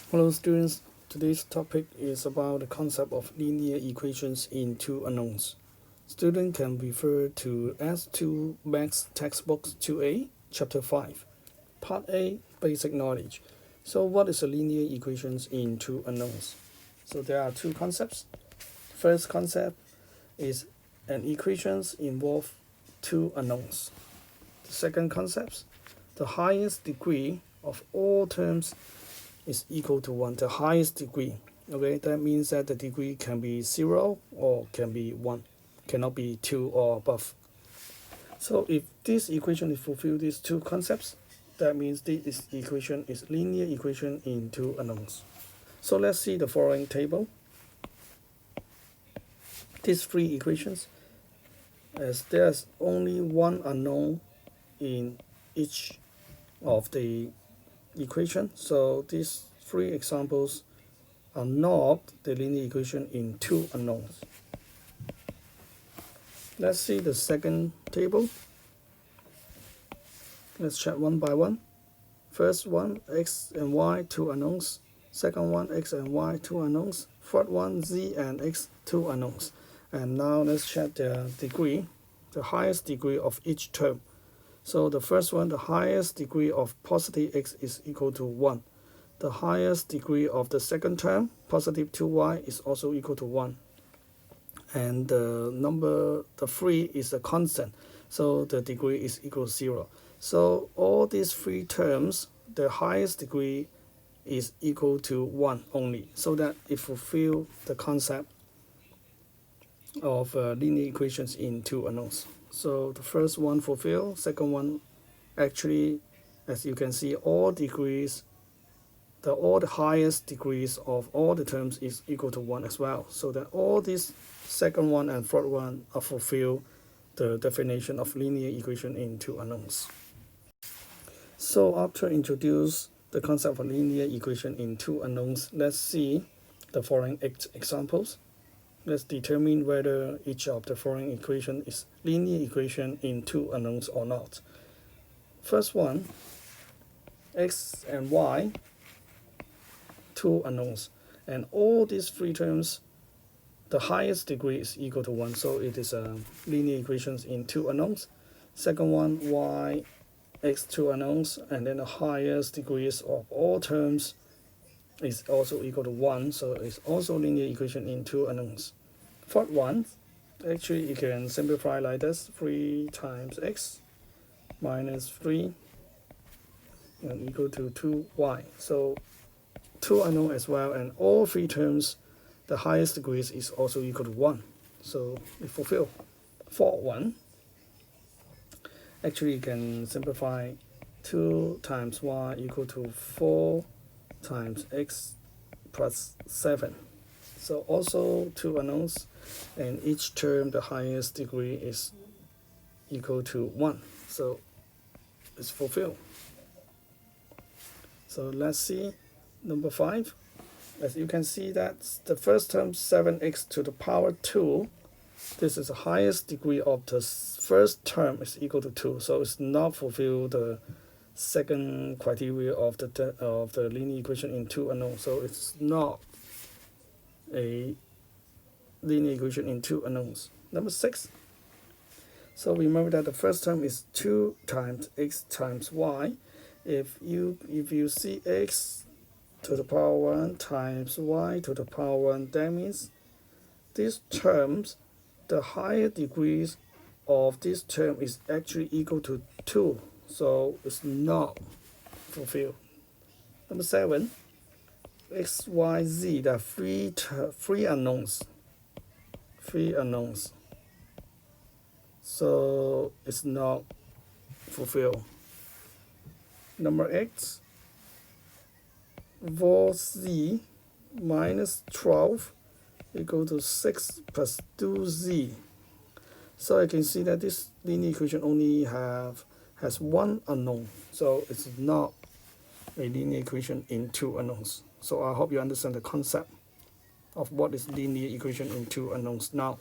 Hello students, today's topic is about the concept of linear equations in two unknowns. Students can refer to S2 Max Textbook 2A, Chapter 5, Part A, Basic Knowledge. So what is a linear equations in two unknowns? So there are two concepts. First concept is an equations involve two unknowns. The second concept, the highest degree of all terms is equal to 1, the highest degree. Okay, that means that the degree can be 0 or can be 1, cannot be 2 or above. So if this equation is fulfill these two concepts, that means this equation is linear equation in two unknowns. So let's see the following table. These three equations, as there's only one unknown in each of the equation, so these three examples are not the linear equation in two unknowns. Let's see the second table. Let's check one by one. First one, x and y, two unknowns. Second one, x and y, two unknowns. Third one, z and x, two unknowns. And now let's check the degree, the highest degree of each term. So the first one, the highest degree of positive x is equal to 1. The highest degree of the second term, positive 2y, is also equal to 1. And the 3 is a constant, so the degree is equal to 0. So all these three terms, the highest degree is equal to 1 only, so that it fulfills the concept of linear equations in two unknowns. So the first one fulfilled, second one actually, as you can see, all degrees, all the highest degrees of all the terms is equal to 1 as well. So that all these second one and third one are fulfill the definition of linear equation in two unknowns. So after introduce the concept of linear equation in two unknowns, let's see the following 8 examples. Let's determine whether each of the following equation is linear equation in two unknowns or not. First one, x and y, two unknowns, and all these three terms, the highest degree is equal to 1, so it is a linear equations in two unknowns. Second one, y, x, two unknowns, and then the highest degrees of all terms is also equal to 1, so it's also linear equation in two unknowns. Third one, actually you can simplify like this, 3 times x minus 3 and equal to 2y. So two unknown as well, and all three terms, the highest degrees is also equal to 1, so it fulfill. Fourth one, actually you can simplify 2 times y equal to 4 times x plus 7. So also two unknowns, and each term the highest degree is equal to 1, so it's fulfilled. So let's see number 5. As you can see, that the first term 7x to the power 2, this is the highest degree of the first term is equal to 2, so it's not fulfill the second criteria of the linear equation in two unknowns, so it's not a linear equation in two unknowns. Number 6. So remember that the first term is 2 times x times y. If you see x to the power 1 times y to the power 1, that means these terms, the higher degrees of this term is actually equal to 2, so it's not fulfilled. Number 7, x, y, z, there are three unknowns. So it's not fulfilled. Number 8, 4z minus 12 equal to 6 plus 2z. So I can see that this linear equation only has one unknown, so it's not a linear equation in two unknowns. So I hope you understand the concept of what is linear equation in two unknowns now.